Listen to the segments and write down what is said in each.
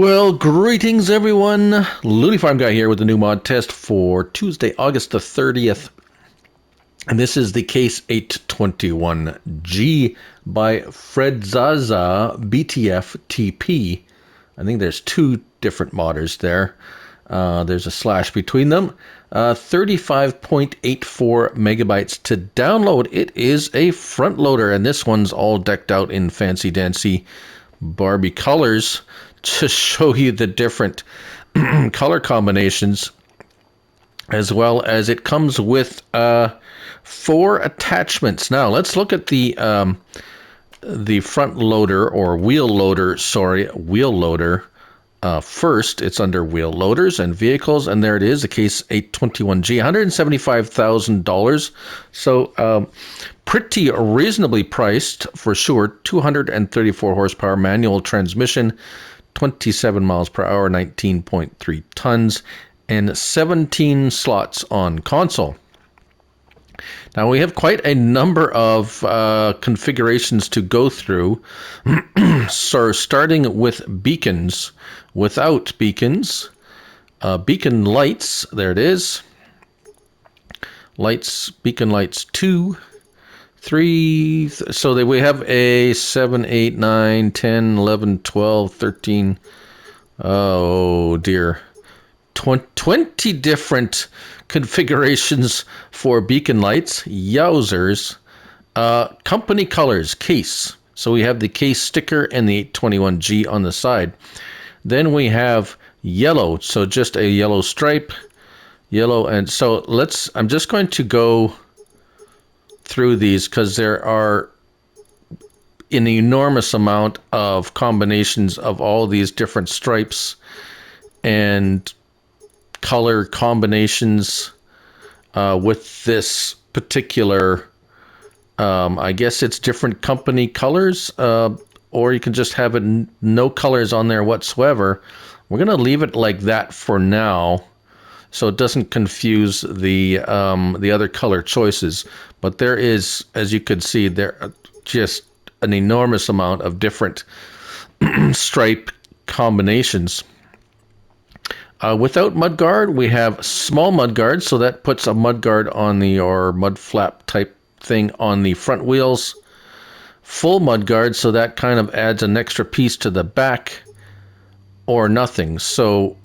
Well, greetings everyone. Looney Farm Guy here with the new mod test for Tuesday, August the 30th. And this is the Case 821G by Fredzaza BTF TP. I think there's two different modders there. There's a slash between them. 35.84 megabytes to download. It is a front loader, and this one's all decked out in fancy dancy Barbie colors to show you the different color combinations, as well as it comes with 4 attachments. Now let's look at the front loader, or wheel loader, wheel loader. First, it's under wheel loaders and vehicles, and there it is, the Case 821G, $175,000. So pretty reasonably priced for sure. 234 horsepower manual transmission, 27 miles per hour, 19.3 tons, and 17 slots on console. Now we have quite a number of configurations to go through. So starting with beacons, without beacons, beacon lights, there it is. Lights, beacon lights 2, 3, so we have a 7, 8, 9, 10, 11, 12, 13, oh dear, 20 different configurations for beacon lights. Yowzers. Company colors, Case. So we have the Case sticker and the 821G on the side. Then we have yellow, so just a yellow stripe, yellow. And so I'm just going to go through these because there are an enormous amount of combinations of all these different stripes and color combinations with this particular, I guess it's different company colors, or you can just have it no colors on there whatsoever. We're going to leave it like that for now, so it doesn't confuse the other color choices. But there is, as you can see, there are just an enormous amount of different stripe combinations. Without mudguard, we have small mudguard, so that puts a mudguard on or mud flap type thing on the front wheels. Full mudguard, so that kind of adds an extra piece to the back, or nothing. So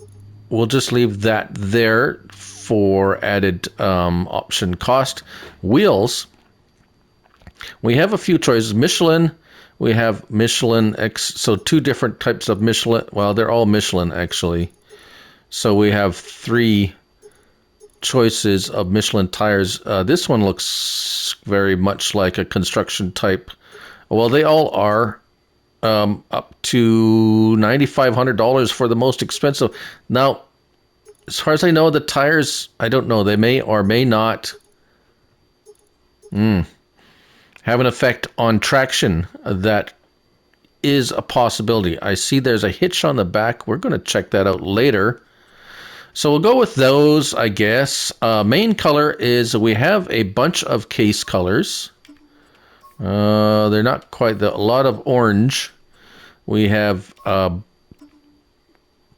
we'll just leave that there for added option cost. Wheels, we have a few choices. Michelin, we have Michelin X, so 2 different types of Michelin. Well, they're all Michelin actually. So we have 3 choices of Michelin tires. This one looks very much like a construction type. Well, they all are up to $9,500 for the most expensive. Now, as far as I know, the tires, I don't know, they may or may not have an effect on traction. That is a possibility. I see there's a hitch on the back. We're going to check that out later. So we'll go with those, I guess. Main color is, we have a bunch of Case colors. They're not quite a lot of orange. We have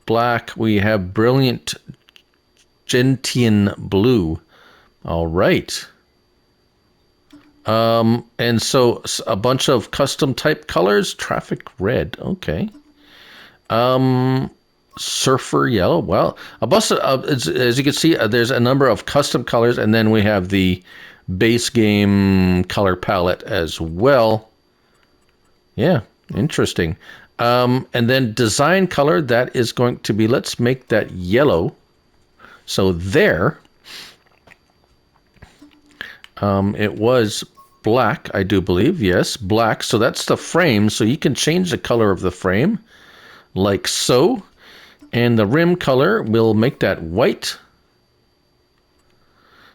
black. We have brilliant gentian blue. All right. And so a bunch of custom type colors. Traffic red. Okay. Surfer yellow. Well, as you can see, there's a number of custom colors, and then we have the base game color palette as well. Yeah, interesting. And then design color, that is going to be, let's make that yellow. So there, it was black, I do believe. Yes, black. So that's the frame. So you can change the color of the frame like so. And the rim color, we'll make that white.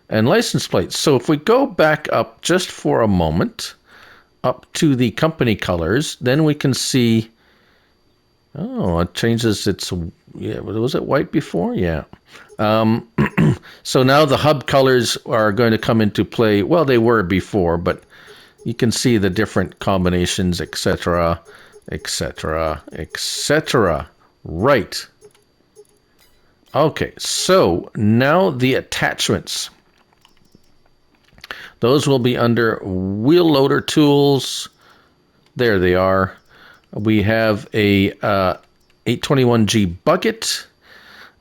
And license plates. So if we go back up just for a moment, up to the company colors, then we can see, oh, it changes its, yeah, was it white before? Yeah. So now the hub colors are going to come into play. Well, they were before, but you can see the different combinations, etc., etc., etc. Right. Okay, so now the attachments. Those will be under wheel loader tools. There they are. We have a 821G bucket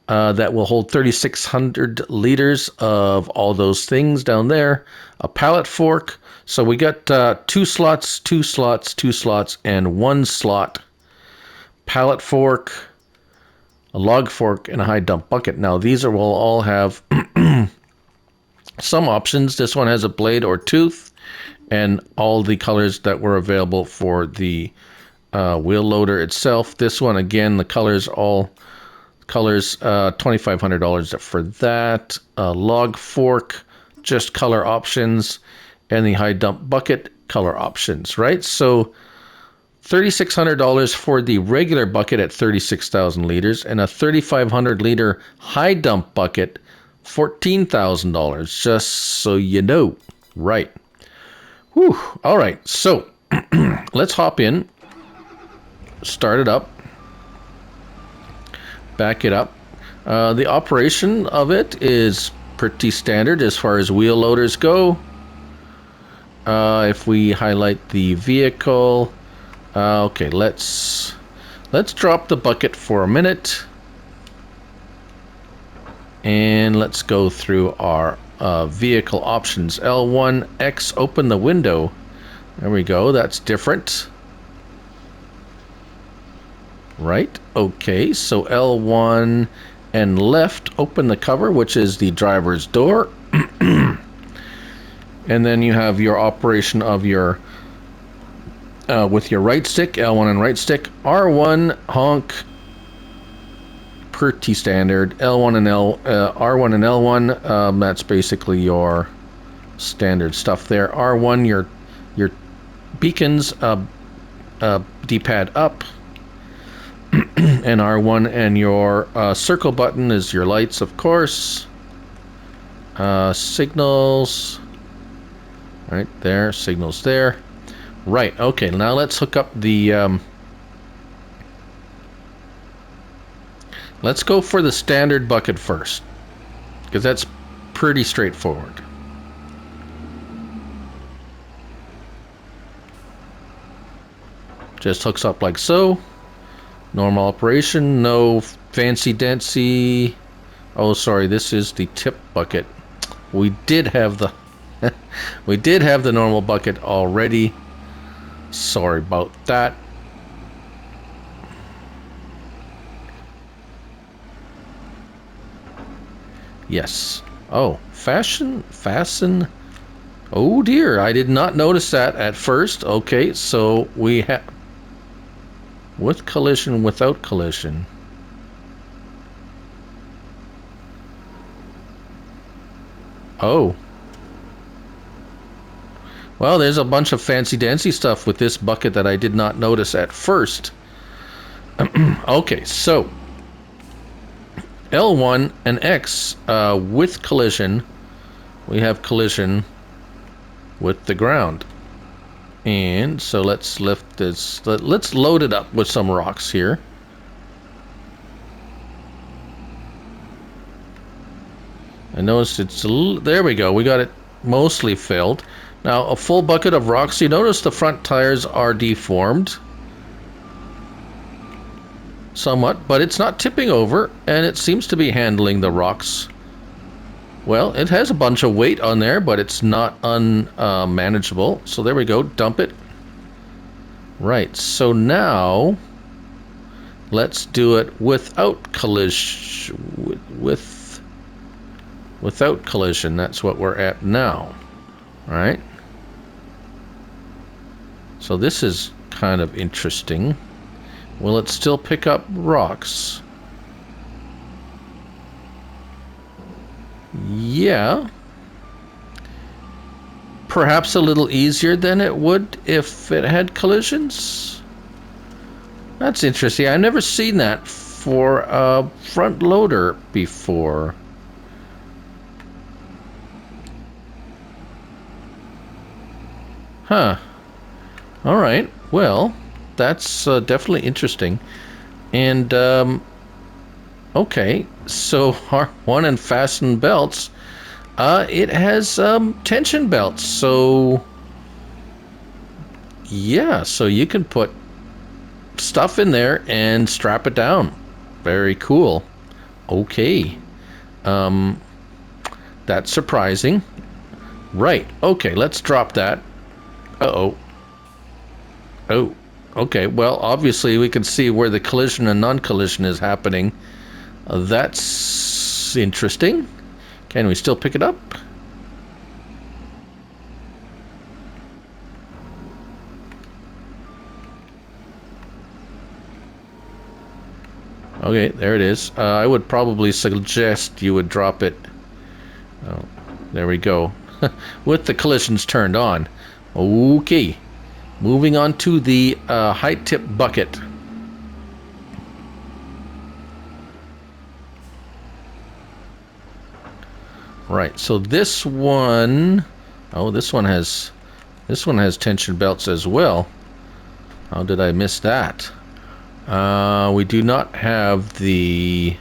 that will hold 3,600 liters of all those things down there. A pallet fork. So we got 2 slots, 2 slots, 2 slots, and 1 slot. Pallet fork, a log fork, and a high dump bucket. Now these will all have some options. This one has a blade or tooth, and all the colors that were available for the wheel loader itself. This one, again, the colors, all colors, $2,500 for that. Log fork, just color options, and the high dump bucket, color options, right? So $3,600 for the regular bucket at 36,000 liters, and a 3,500 liter high dump bucket, $14,000, just so you know. Right. Whew. All right, so let's hop in, start it up, back it up. The operation of it is pretty standard as far as wheel loaders go. If we highlight the vehicle, okay, let's drop the bucket for a minute, and let's go through our vehicle options. L1X, open the window. There we go, that's different. Right, okay, so L1 and left, open the cover, which is the driver's door. And then you have your operation of your, with your right stick, L1 and right stick. R1, honk, pretty standard. L1 and R1 and L1, that's basically your standard stuff there. R1, your beacons, D-pad up, and R1, and your circle button is your lights, of course. Signals, right there, signals there. Right, okay, now let's hook up the, let's go for the standard bucket first, because that's pretty straightforward. Just hooks up like so. Normal operation, no fancy dancy. Oh, sorry, this is the tip bucket. We did have the we did have the normal bucket already. Sorry about that. Yes. Oh, fasten. Oh dear, I did not notice that at first. Okay, so we have with collision, without collision. Oh. Well, there's a bunch of fancy-dancy stuff with this bucket that I did not notice at first. Okay, so L1 and X with collision, we have collision with the ground. And so let's lift this, let's load it up with some rocks here. I noticed it's, there we go, we got it mostly filled. Now a full bucket of rocks, you notice the front tires are deformed somewhat, but it's not tipping over, and it seems to be handling the rocks well. It has a bunch of weight on there, but it's not unmanageable. So there we go, dump it. Right, so now let's do it without collision. Without collision, that's what we're at now. All right. So this is kind of interesting. Will it still pick up rocks? Yeah. Perhaps a little easier than it would if it had collisions. That's interesting. I've never seen that for a front loader before. Huh. All right. Well, that's definitely interesting. And, okay, so R1 and fasten belts, it has tension belts, so yeah, so you can put stuff in there and strap it down. Very cool. Okay, that's surprising. Right, okay, let's drop that. Uh-oh. Oh, okay, well, obviously we can see where the collision and non-collision is happening. That's interesting. Can we still pick it up? Okay, there it is. I would probably suggest you would drop it. Oh, there we go. With the collisions turned on. Okay, moving on to the height tip bucket. Right, so this one, oh, this one has tension belts as well. How did I miss that? We do not have the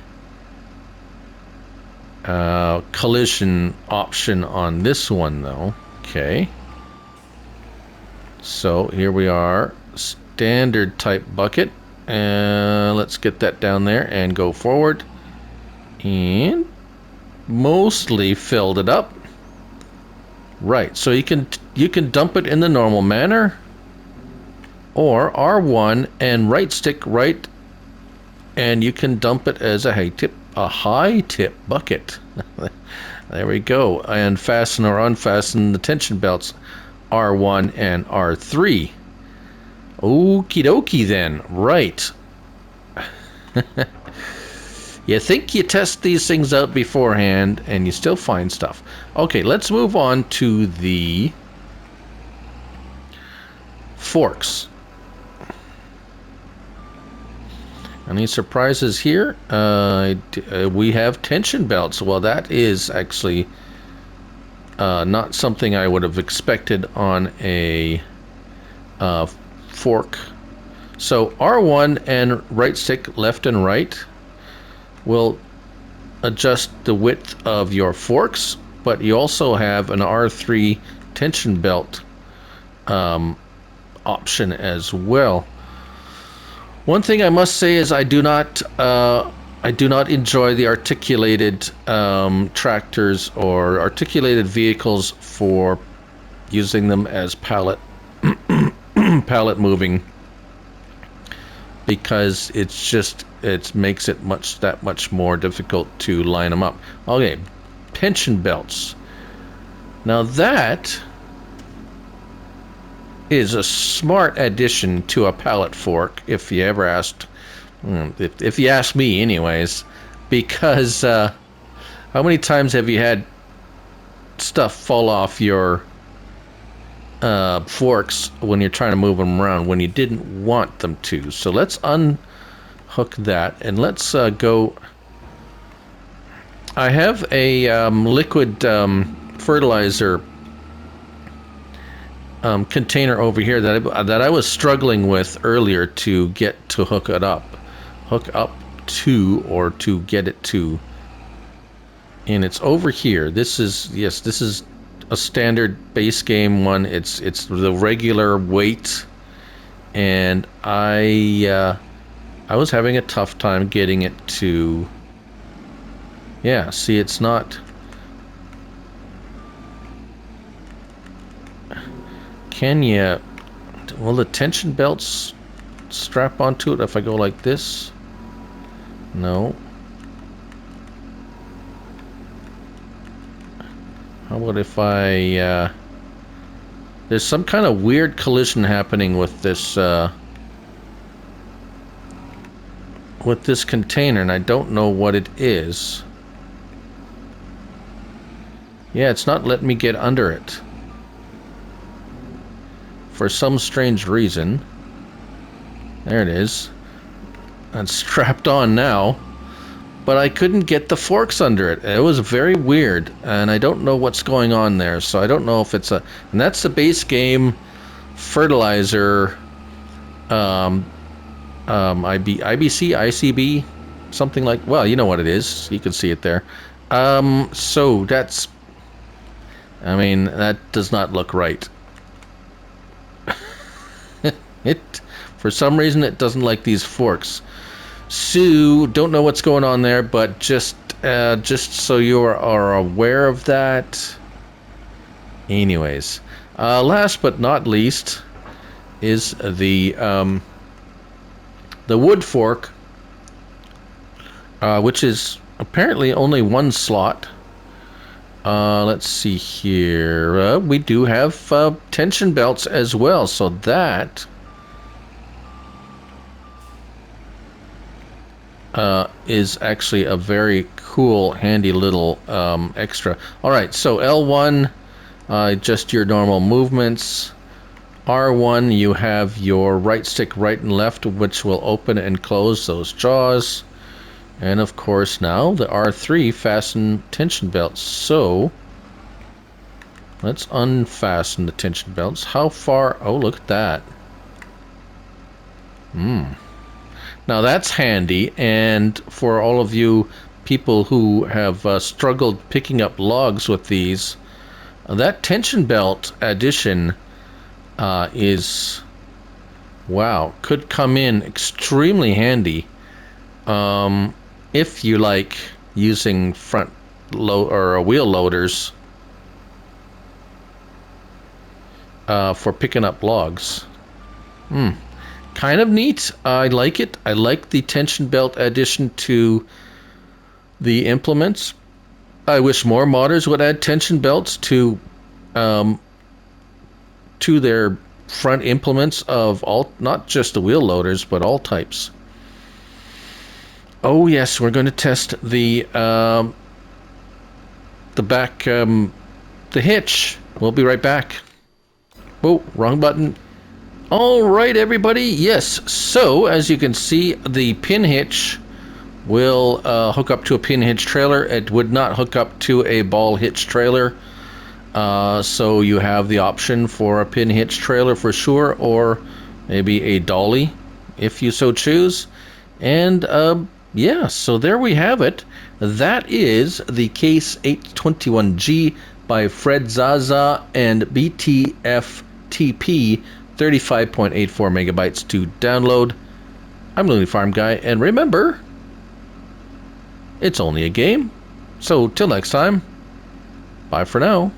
collision option on this one though. Okay. So here we are, standard type bucket. Let's get that down there and go forward. And mostly filled it up. Right, so you can dump it in the normal manner, or R1 and right stick right, and you can dump it as a high tip bucket. There we go. And fasten or unfasten the tension belts, R1 and R3. Okie dokie then. Right. You think you test these things out beforehand, and you still find stuff. Okay, let's move on to the forks. Any surprises here? We have tension belts. Well, that is actually not something I would have expected on a fork. So R1 and right stick left and right will adjust the width of your forks, but you also have an R3 tension belt option as well. One thing I must say is I do not enjoy the articulated tractors or articulated vehicles for using them as pallet moving, because it makes it that much more difficult to line them up. Okay, tension belts. Now that is a smart addition to a pallet fork, if you ever asked, if you ask me anyways, because how many times have you had stuff fall off your forks when you're trying to move them around when you didn't want them to? So let's unhook that and let's go. I have a liquid fertilizer container over here that I was struggling with earlier to get to hook up to, or to get it to, and it's over here. This is a standard base game one. It's the regular weight, and I was having a tough time getting it to. Yeah, see, it's not. Can you? Will the tension belts strap onto it if I go like this? No. How about if I? There's some kind of weird collision happening with this container, and I don't know what it is. Yeah, it's not letting me get under it for some strange reason. There it is. It's strapped on now, but I couldn't get the forks under it. It was very weird, and I don't know what's going on there. So I don't know if it's and that's the base game Fertilizer IBC, ICB, something like. Well, you know what it is. You can see it there. So that's. I mean, that does not look right. It, for some reason, it doesn't like these forks. So don't know what's going on there, but just so you are aware of that. Anyways, last but not least is the wood fork, which is apparently only one slot. Let's see here. We do have tension belts as well, so that is actually a very cool, handy little extra. All right, so L1, just your normal movements. R1, you have your right stick right and left, which will open and close those jaws. And of course now the R3 fasten tension belts. So let's unfasten the tension belts. How far? Oh, look at that. Now that's handy, and for all of you people who have struggled picking up logs with these, that tension belt addition is, wow, could come in extremely handy if you like using front wheel loaders for picking up logs. Kind of neat. I like it. I like the tension belt addition to the implements. I wish more modders would add tension belts to their front implements of all, not just the wheel loaders, but all types. Oh yes, we're going to test the back, the hitch. We'll be right back. Oh, wrong button. All right, everybody. Yes. So as you can see, the pin hitch will hook up to a pin hitch trailer. It would not hook up to a ball hitch trailer. So you have the option for a pin hitch trailer for sure, or maybe a dolly if you so choose. And yeah, so there we have it. That is the Case 821G by Fredzaza and BTF TP, 35.84 megabytes to download. I'm Looney Farm Guy, and remember, it's only a game. So till next time, bye for now.